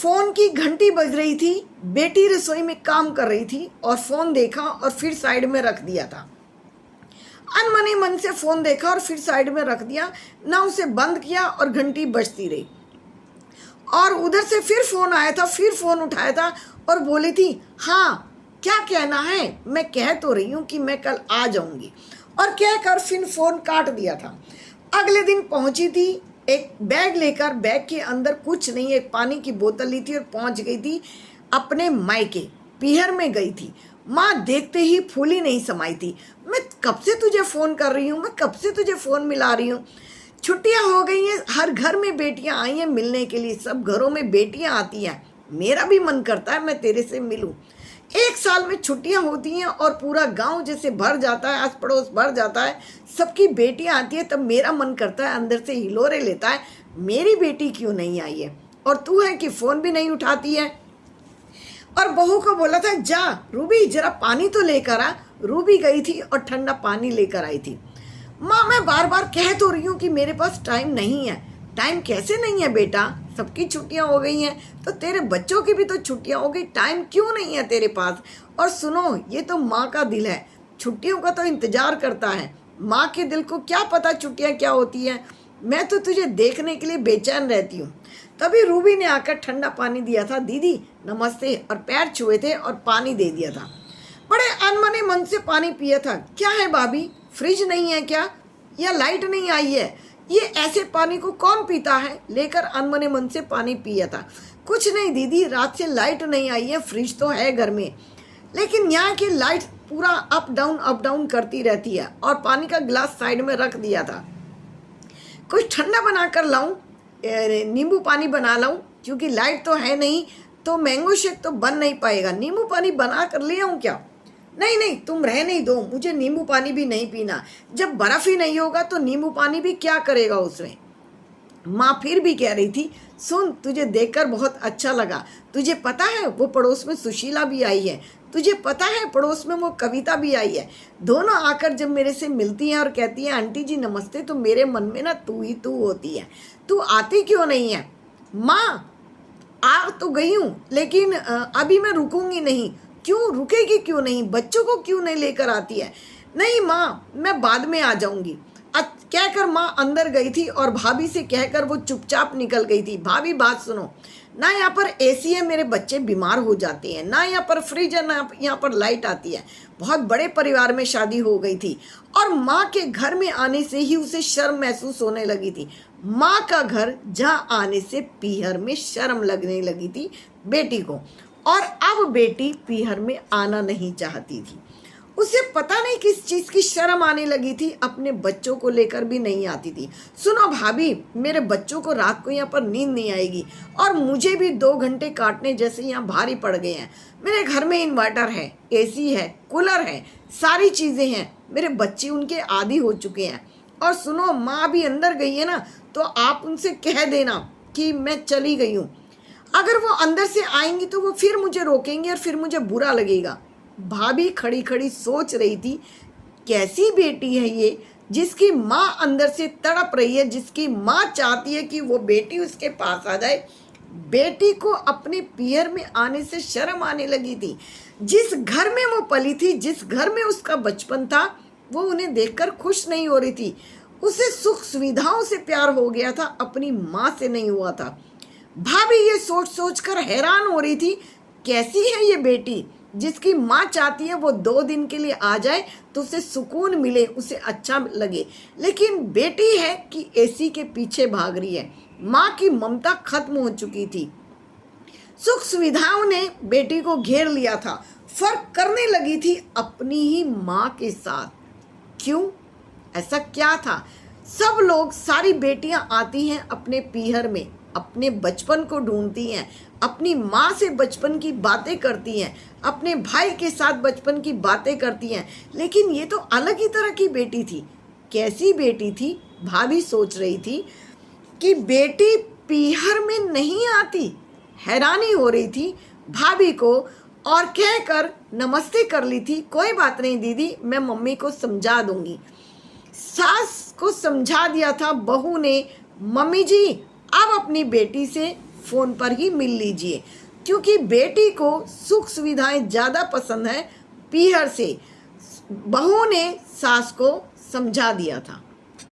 Phone की घंटी बज रही थी। बेटी रसोई में काम कर रही थी और फोन देखा और फिर साइड में रख दिया था। अनमने मन से फोन देखा और फिर साइड में रख दिया, ना उसे बंद किया और घंटी बजती रही। और उधर से फिर फोन आया था, फिर फोन उठाया था और बोली थी, हाँ क्या कहना है? मैं कह तो रही हूँ कि मैं कल आ जाऊंगी, और कहकर फिर फोन काट दिया था। अगले दिन पहुंची थी एक बैग लेकर, बैग के अंदर कुछ नहीं, एक पानी की बोतल ली थी और पहुंच गई थी अपने मायके। पीहर में गई थी। माँ देखते ही फूली नहीं समाई थी। मैं कब से तुझे फ़ोन कर रही हूँ, मैं कब से तुझे फ़ोन मिला रही हूँ। छुट्टियाँ हो गई हैं, हर घर में बेटियाँ आई हैं मिलने के लिए, सब घरों में बेटियाँ आती हैं। मेरा भी मन करता है मैं तेरे से मिलूँ। एक साल में छुट्टियाँ होती हैं और पूरा गांव जैसे भर जाता है, आस पड़ोस भर जाता है, सबकी बेटियाँ आती है, तब मेरा मन करता है, अंदर से हिलोरे लेता है, मेरी बेटी क्यों नहीं आई है और तू है कि फ़ोन भी नहीं उठाती है। और बहू को बोला था, जा रूबी जरा पानी तो लेकर आ। रूबी गई थी और ठंडा पानी लेकर आई थी। माँ मैं बार बार कह तो रही हूँ कि मेरे पास टाइम नहीं है। टाइम कैसे नहीं है बेटा, सबकी छुट्टियां हो गई हैं, तो तेरे बच्चों की भी तो छुट्टियां हो गई, टाइम क्यों नहीं है तेरे पास? और सुनो, ये तो माँ का दिल है, छुट्टियों का तो इंतजार करता है। माँ के दिल को क्या पता छुट्टियां क्या होती हैं। मैं तो तुझे देखने के लिए बेचैन रहती हूँ। तभी रूबी ने आकर ठंडा पानी दिया था। दीदी नमस्ते, और पैर छुए थे और पानी दे दिया था। बड़े अनमने मन से पानी पिया था। क्या है भाभी, फ्रिज नहीं है क्या, या लाइट नहीं आई है? ये ऐसे पानी को कौन पीता है? लेकर अनमने मन से पानी पिया था। कुछ नहीं दीदी, रात से लाइट नहीं आई है, फ्रिज तो है घर में, लेकिन यहाँ की लाइट पूरा अप डाउन करती रहती है। और पानी का गिलास साइड में रख दिया था। कुछ ठंडा बना कर लाऊं, नींबू पानी बना लाऊं, क्योंकि लाइट तो है नहीं, तो मैंगो शेक तो बन नहीं पाएगा। नींबू पानी बना कर ले आऊं क्या? नहीं नहीं, तुम रहने दो, मुझे नींबू पानी भी नहीं पीना। जब बर्फ ही नहीं होगा तो नींबू पानी भी क्या करेगा उसमें। माँ फिर भी कह रही थी, सुन तुझे देखकर बहुत अच्छा लगा। तुझे पता है वो पड़ोस में सुशीला भी आई है, तुझे पता है पड़ोस में वो कविता भी आई है। दोनों आकर जब मेरे से मिलती हैं और कहती हैं आंटी जी नमस्ते, तो मेरे मन में ना तू ही तू होती है। तू आती क्यों नहीं है? माँ आ तो गई हूँ, लेकिन अभी मैं रुकूंगी नहीं। क्यों रुकेगी, क्यों नहीं? बच्चों को क्यों नहीं लेकर आती है? नहीं माँ, मैं बाद में आ जाऊंगी। कहकर माँ अंदर गई थी और भाभी से कहकर वो चुपचाप निकल गई थी। भाभी बात सुनो, ना यहाँ पर एसी है, मेरे बच्चे बीमार हो जाते हैं, ना यहाँ पर फ्रिज है, ना यहाँ पर लाइट आती है। बहुत बड़े परिवार में शादी हो गई थी और माँ के घर में आने से ही उसे शर्म महसूस होने लगी थी। माँ का घर जहाँ आने से पीहर में शर्म लगने लगी थी बेटी को, और अब बेटी पीहर में आना नहीं चाहती थी। उसे पता नहीं किस चीज़ की शर्म आने लगी थी, अपने बच्चों को लेकर भी नहीं आती थी। सुनो भाभी, मेरे बच्चों को रात को यहाँ पर नींद नहीं आएगी और मुझे भी 2 घंटे काटने जैसे यहाँ भारी पड़ गए हैं। मेरे घर में इन्वर्टर है, एसी है, कूलर है, सारी चीज़ें हैं। मेरे बच्चे उनके आदी हो चुके हैं। और सुनो, माँ भी अंदर गई है ना, तो आप उनसे कह देना कि मैं चली गई हूँ। अगर वो अंदर से आएंगी तो वो फिर मुझे रोकेंगे और फिर मुझे बुरा लगेगा। भाभी खड़ी खड़ी सोच रही थी, कैसी बेटी है ये जिसकी माँ अंदर से तड़प रही है, जिसकी माँ चाहती है कि वो बेटी उसके पास आ जाए। बेटी को अपने पीहर में आने से शर्म आने लगी थी। जिस घर में वो पली थी, जिस घर में उसका बचपन था, वो उन्हें देखकर खुश नहीं हो रही थी। उसे सुख सुविधाओं से प्यार हो गया था, अपनी माँ से नहीं हुआ था। भाभी ये सोच सोच कर हैरान हो रही थी, कैसी है ये बेटी जिसकी माँ चाहती है वो 2 दिन के लिए आ जाए तो उसे सुकून मिले, उसे अच्छा लगे, लेकिन बेटी है कि एसी के पीछे भाग रही है। माँ की ममता खत्म हो चुकी थी। सुख सुविधाओं ने बेटी को घेर लिया था, फर्क करने लगी थी अपनी ही माँ के साथ। क्यों, ऐसा क्या था? सब लोग, सारी बेटियां आती हैं अपने पीहर में, अपने बचपन को ढूंढती हैं, अपनी माँ से बचपन की बातें करती हैं, अपने भाई के साथ बचपन की बातें करती हैं, लेकिन ये तो अलग ही तरह की बेटी थी। कैसी बेटी थी? भाभी सोच रही थी कि बेटी पीहर में नहीं आती। हैरानी हो रही थी भाभी को और कहकर नमस्ते कर ली थी। कोई बात नहीं दीदी, मैं मम्मी को समझा दूंगी। सास को समझा दिया था बहू ने। मम्मी जी अब अपनी बेटी से फ़ोन पर ही मिल लीजिए, क्योंकि बेटी को सुख सुविधाएं ज़्यादा पसंद है। पीहर से बहू ने सास को समझा दिया था।